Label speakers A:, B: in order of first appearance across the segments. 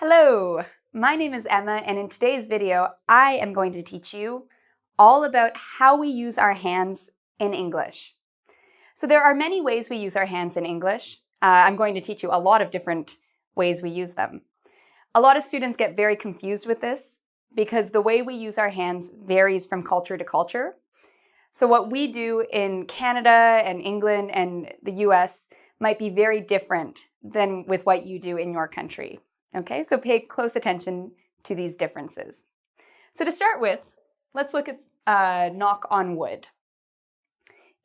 A: Hello, my name is Emma, and in today's video, I am going to teach you all about how we use our hands in English. So there are many ways we use our hands in English. I'm going to teach you a lot of different ways we use them. A lot of students get very confused with this because the way we use our hands varies from culture to culture. So what we do in Canada and England and the US might be very different than with what you do in your country. Okay, so pay close attention to these differences. So to start with, let's look at knock on wood.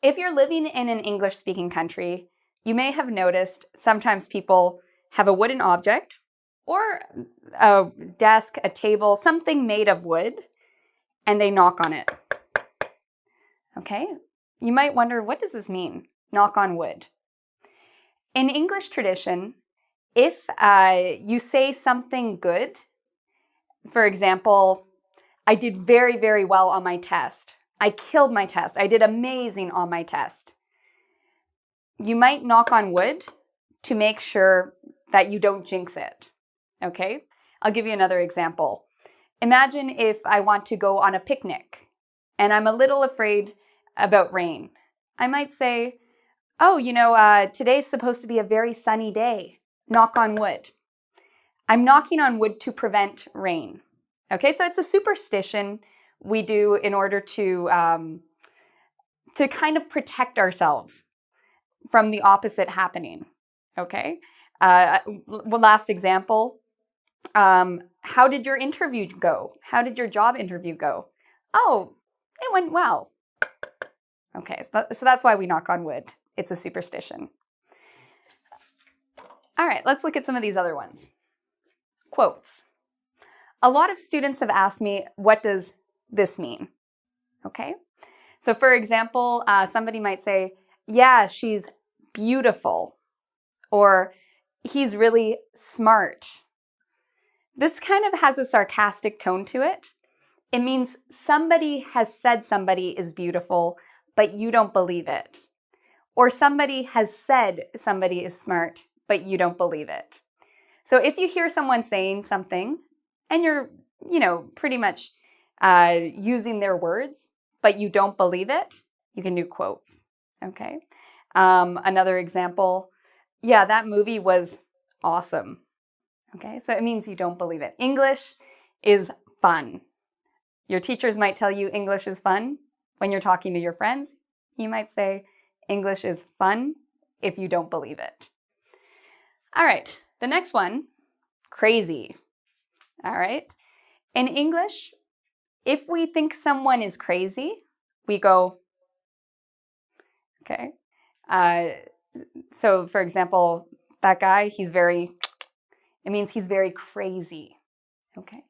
A: If you're living in an English-speaking country, you may have noticed sometimes people have a wooden object or a desk, a table, something made of wood, and they knock on it. Okay, you might wonder, what does this mean? Knock on wood. In English tradition, if you say something good, for example, I did very, very well on my test. I killed my test. I did amazing on my test. You might knock on wood to make sure that you don't jinx it. Okay? I'll give you another example. Imagine if I want to go on a picnic and I'm a little afraid about rain. I might say, oh, today's supposed to be a very sunny day. Knock on wood. I'm knocking on wood to prevent rain. Okay, so it's a superstition we do in order to kind of protect ourselves from the opposite happening. Okay, last example. How did your interview go? How did your job interview go? Oh, it went well. Okay, so that's why we knock on wood. It's a superstition. All right, let's look at some of these other ones. Quotes. A lot of students have asked me, what does this mean? Okay, so for example, somebody might say, yeah, she's beautiful, or he's really smart. This kind of has a sarcastic tone to it. It means somebody has said somebody is beautiful, but you don't believe it. Or somebody has said somebody is smart, but you don't believe it. So if you hear someone saying something and you're, pretty much using their words, but you don't believe it, you can do quotes, okay? Another example, yeah, that movie was awesome, okay? So it means you don't believe it. English is fun. Your teachers might tell you English is fun. When you're talking to your friends, you might say English is fun if you don't believe it. All right, the next one, crazy. All right, in English, if we think someone is crazy, we go, okay. So for example, that guy, it means he's very crazy, okay.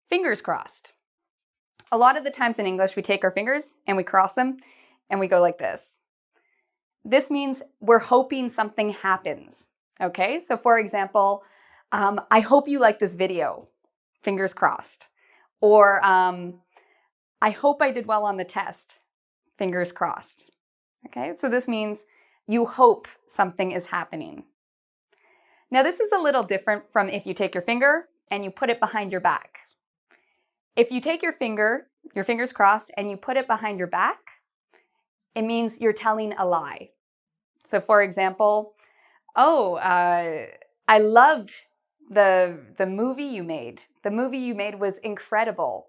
A: Fingers crossed. A lot of the times in English, we take our fingers and we cross them and we go like this. This means we're hoping something happens, okay? So for example, I hope you like this video, fingers crossed. Or I hope I did well on the test, fingers crossed, okay? So this means you hope something is happening. Now this is a little different from if you take your finger and you put it behind your back. If you take your fingers crossed, and you put it behind your back, it means you're telling a lie. So for example, oh, I loved the movie you made. The movie you made was incredible.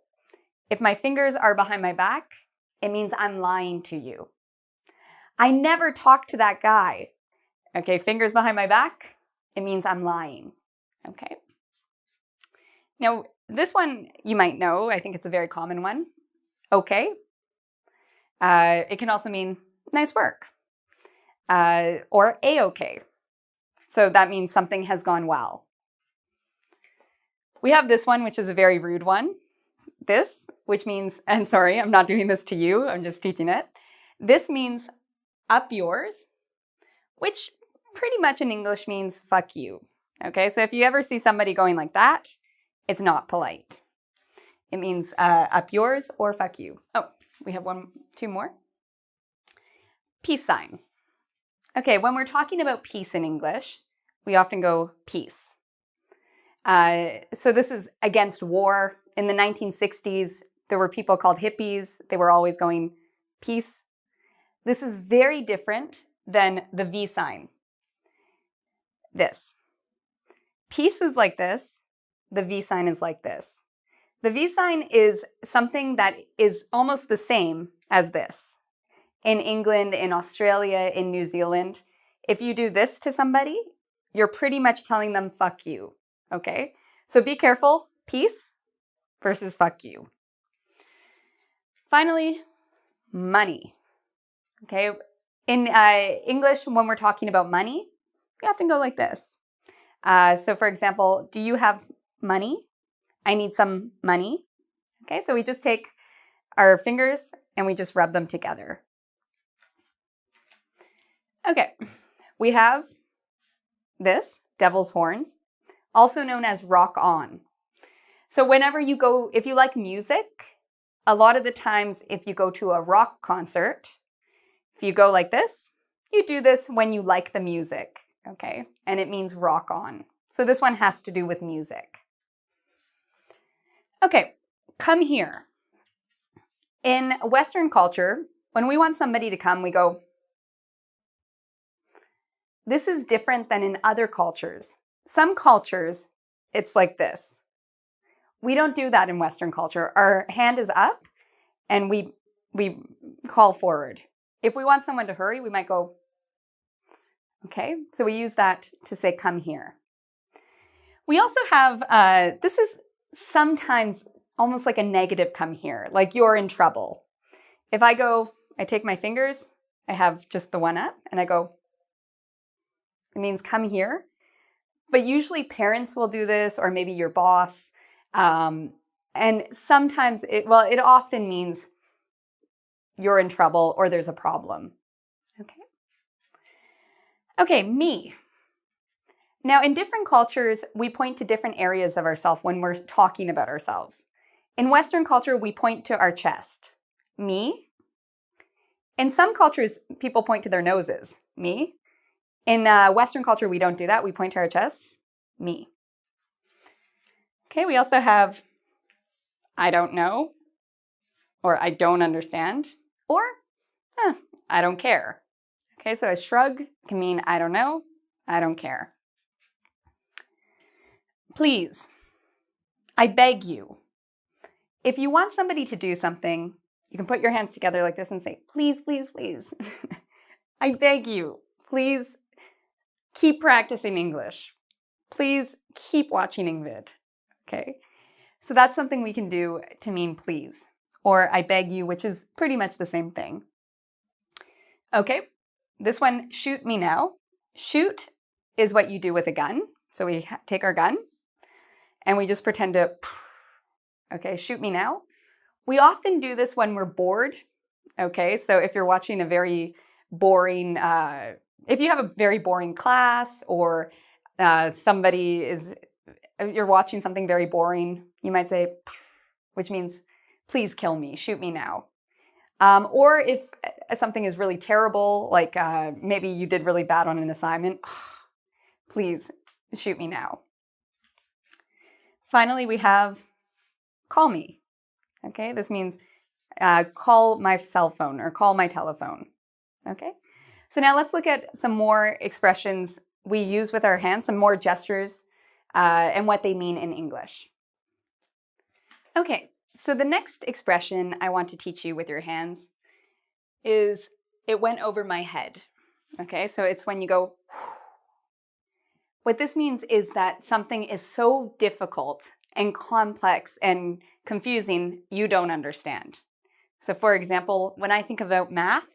A: If my fingers are behind my back, it means I'm lying to you. I never talked to that guy. Okay, fingers behind my back, it means I'm lying. Okay. Now, this one you might know. I think it's a very common one. Okay. It can also mean nice work. Or A-okay. So that means something has gone well. We have this one, which is a very rude one. This, which means, and sorry, I'm not doing this to you, I'm just teaching it. This means up yours, which pretty much in English means fuck you. Okay, so if you ever see somebody going like that, it's not polite. It means up yours or fuck you. Oh, we have two more. Peace sign. Okay, when we're talking about peace in English, we often go peace. So this is against war. In the 1960s, there were people called hippies. They were always going peace. This is very different than the V sign. This. Peace is like this. The V sign is like this. The V sign is something that is almost the same as this. In England, in Australia, in New Zealand, if you do this to somebody, you're pretty much telling them, fuck you, okay? So be careful, peace versus fuck you. Finally, money, okay? In English, when we're talking about money, we often go like this. So for example, do you have money? I need some money. Okay, so we just take our fingers and we just rub them together. Okay, we have this, devil's horns, also known as rock on. So whenever you go, if you like music, a lot of the times if you go to a rock concert, if you go like this, you do this when you like the music, okay? And it means rock on. So this one has to do with music. Okay, come here. In Western culture, when we want somebody to come, we go. This is different than in other cultures. Some cultures, it's like this. We don't do that in Western culture. Our hand is up and we call forward. If we want someone to hurry, we might go, okay? So we use that to say, come here. We also have, this is sometimes almost like a negative come here, like you're in trouble. If I go, I take my fingers, I have just the one up, and I go, it means come here. But usually parents will do this, or maybe your boss. And sometimes, it often means you're in trouble or there's a problem. Okay. Okay, me. Now, in different cultures, we point to different areas of ourselves when we're talking about ourselves. In Western culture, we point to our chest. Me. In some cultures, people point to their noses. Me. In Western culture, we don't do that. We point to our chest. Me. Okay, we also have I don't know, or I don't understand, or I don't care. Okay, so a shrug can mean I don't know, I don't care. Please, I beg you. If you want somebody to do something, you can put your hands together like this and say, please, please, please. I beg you, please keep practicing English. Please keep watching Ingvid, okay? So that's something we can do to mean please, or I beg you, which is pretty much the same thing. Okay, this one, shoot me now. Shoot is what you do with a gun. So we take our gun and we just pretend to, okay, shoot me now. We often do this when we're bored, okay? So if you're watching a very boring, if you have a very boring class or you're watching something very boring, you might say, which means, please kill me, shoot me now. Or if something is really terrible, like maybe you did really bad on an assignment, please shoot me now. Finally, we have call me. Okay, this means call my cell phone or call my telephone. Okay, so now let's look at some more expressions we use with our hands, some more gestures, and what they mean in English. Okay, so the next expression I want to teach you with your hands is it went over my head. Okay, so it's when you go, what this means is that something is so difficult and complex and confusing, you don't understand. So for example, when I think about math,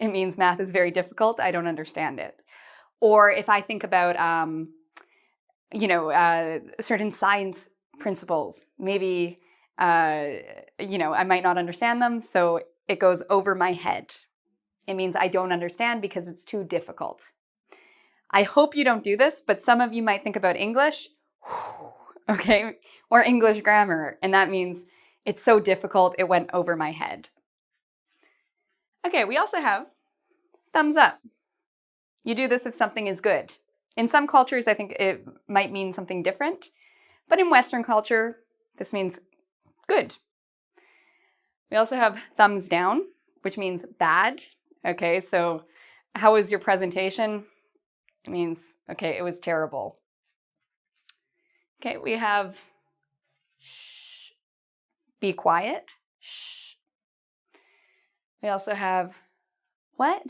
A: it means math is very difficult, I don't understand it. Or if I think about, certain science principles, maybe, I might not understand them, so it goes over my head. It means I don't understand because it's too difficult. I hope you don't do this, but some of you might think about English, okay, or English grammar, and that means it's so difficult, it went over my head. Okay, we also have thumbs up. You do this if something is good. In some cultures, I think it might mean something different, but in Western culture, this means good. We also have thumbs down, which means bad. Okay, so how was your presentation? It means, okay, it was terrible. Okay, we have shh, be quiet, shh. We also have what?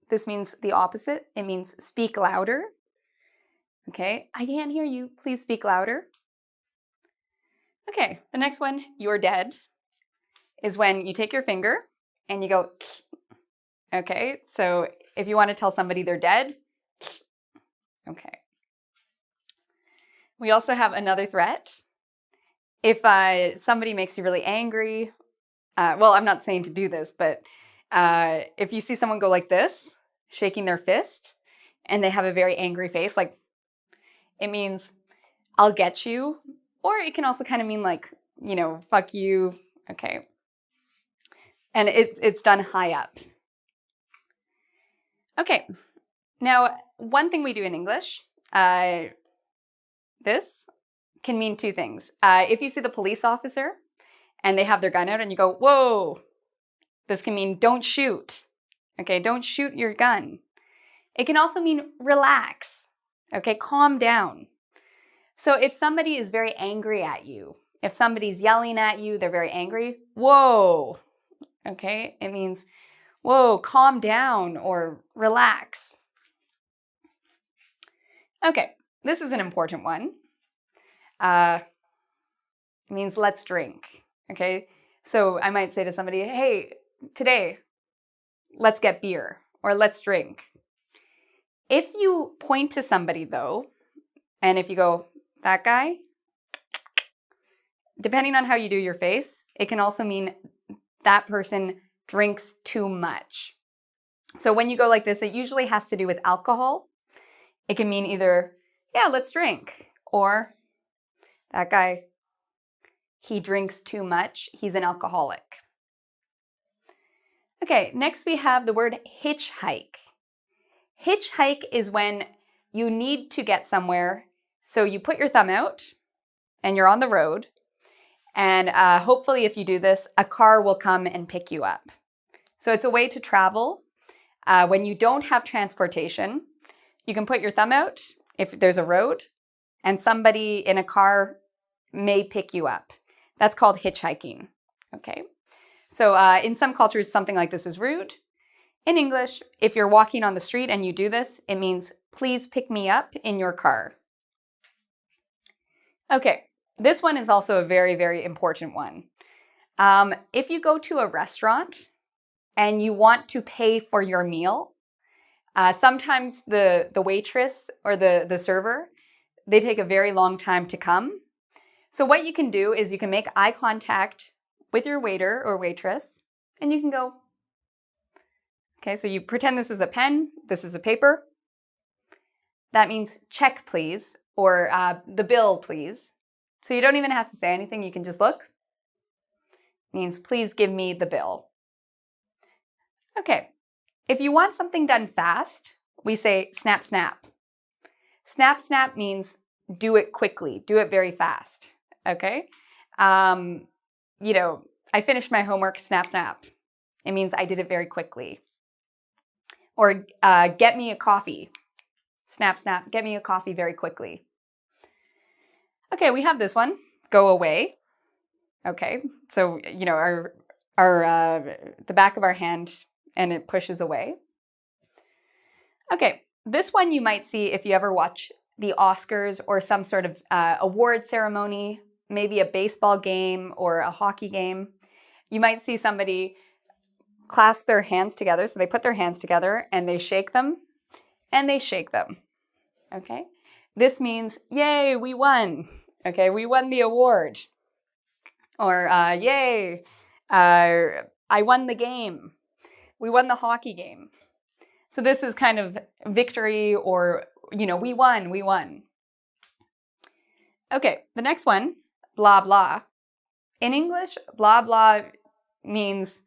A: This means the opposite. It means speak louder. Okay, I can't hear you. Please speak louder. Okay, the next one, you're dead, is when you take your finger and you go, okay, so if you want to tell somebody they're dead, okay. We also have another threat. If somebody makes you really angry, well, I'm not saying to do this, but if you see someone go like this, shaking their fist, and they have a very angry face, like, it means, I'll get you. Or it can also kind of mean like, you know, fuck you. Okay. And it's done high up. Okay. Now, one thing we do in English, this can mean two things. If you see the police officer and they have their gun out and you go, whoa, this can mean don't shoot. Okay, don't shoot your gun. It can also mean relax. Okay, calm down. So if somebody is very angry at you, if somebody's yelling at you, they're very angry, whoa. Okay, it means, whoa, calm down or relax. Okay, this is an important one. It means let's drink. Okay, so I might say to somebody, hey, today, let's get beer or let's drink. If you point to somebody though, and if you go, that guy, depending on how you do your face, it can also mean that person drinks too much. So when you go like this, it usually has to do with alcohol. It can mean either, yeah, let's drink, or that guy, he drinks too much, he's an alcoholic. Okay, next we have the word hitchhike. Hitchhike is when you need to get somewhere, so you put your thumb out and you're on the road, and hopefully if you do this, a car will come and pick you up. So it's a way to travel. When you don't have transportation, you can put your thumb out if there's a road, and somebody in a car may pick you up. That's called hitchhiking, okay? So in some cultures, something like this is rude. In English, if you're walking on the street and you do this, it means, please pick me up in your car. Okay, this one is also a very, very important one. If you go to a restaurant and you want to pay for your meal, sometimes the waitress or the server, they take a very long time to come. So what you can do is you can make eye contact with your waiter or waitress, and you can go, okay, so you pretend this is a pen, this is a paper. That means check, please, or the bill, please. So you don't even have to say anything, you can just look. It means, please give me the bill. Okay, if you want something done fast, we say snap, snap. Snap, snap means do it quickly, do it very fast, okay? You know, I finished my homework, snap, snap. It means I did it very quickly. Or get me a coffee. Snap, snap, get me a coffee very quickly. Okay, we have this one, go away. Okay, so, you know, the back of our hand, and it pushes away. Okay, this one you might see if you ever watch the Oscars or some sort of award ceremony, maybe a baseball game or a hockey game. You might see somebody clasp their hands together. So they put their hands together and they shake them and they shake them. Okay. This means, yay, we won. Okay. We won the award. Or, yay, I won the game. We won the hockey game. So this is kind of victory, or, you know, we won, we won. Okay. The next one, blah, blah. In English, blah, blah means,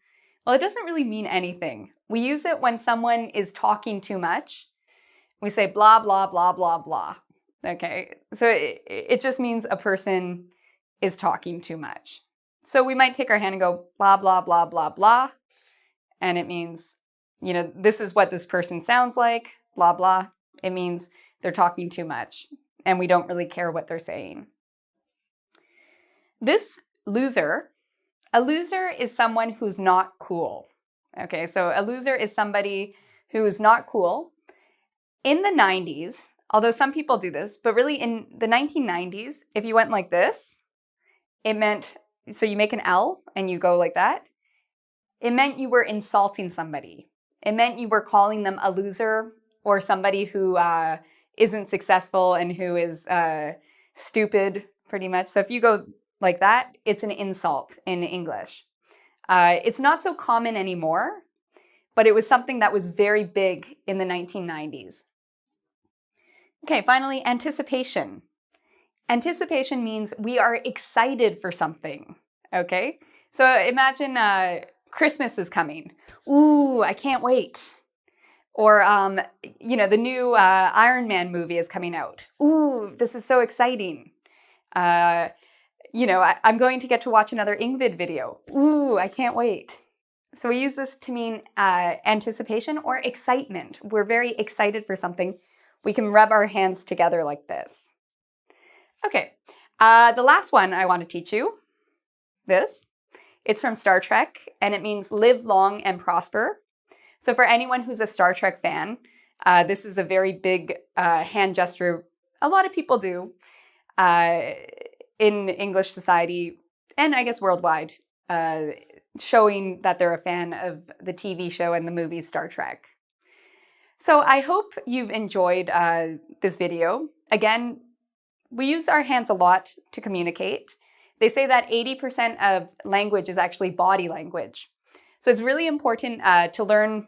A: well, it doesn't really mean anything. We use it when someone is talking too much. we say blah, blah, blah, blah, blah. Okay, so it just means a person is talking too much. So we might take our hand and go blah, blah, blah, blah, blah. And it means, you know, this is what this person sounds like, blah, blah. It means they're talking too much and we don't really care what they're saying. This loser, a loser is someone who's not cool. Okay, so a loser is somebody who's not cool. In the 90s, although some people do this, but really in the 1990s, if you went like this, it meant, so you make an L and you go like that, it meant you were insulting somebody. It meant you were calling them a loser or somebody who isn't successful and who is stupid, pretty much. So if you go like that, it's an insult in English. It's not so common anymore, but it was something that was very big in the 1990s. Okay, finally, anticipation. Anticipation means we are excited for something, okay? So imagine Christmas is coming. Ooh, I can't wait. Or, you know, the new Iron Man movie is coming out. Ooh, this is so exciting. You know, I'm going to get to watch another Ingvid video. Ooh, I can't wait. So we use this to mean anticipation or excitement. We're very excited for something. We can rub our hands together like this. Okay, the last one I want to teach you, this. It's from Star Trek, and it means live long and prosper. So for anyone who's a Star Trek fan, this is a very big hand gesture a lot of people do in English society, and I guess worldwide, showing that they're a fan of the TV show and the movie Star Trek. So I hope you've enjoyed this video. Again, we use our hands a lot to communicate. They say that 80% of language is actually body language. So it's really important to learn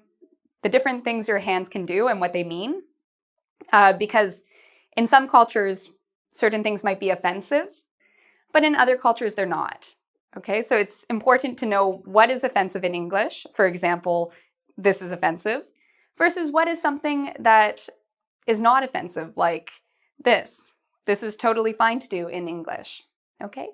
A: the different things your hands can do and what they mean, because in some cultures, certain things might be offensive, but in other cultures, they're not. Okay, so it's important to know what is offensive in English. For example, this is offensive, versus what is something that is not offensive, like this. This is totally fine to do in English, okay?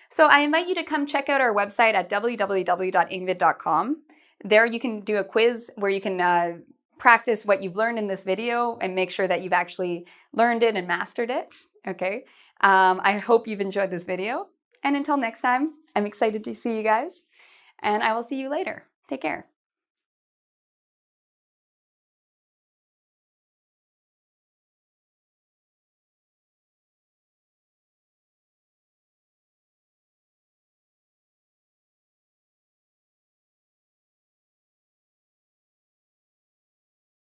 A: So I invite you to come check out our website at www.ingvid.com. There you can do a quiz where you can practice what you've learned in this video and make sure that you've actually learned it and mastered it, okay? I hope you've enjoyed this video. And until next time, I'm excited to see you guys, and I will see you later. Take care.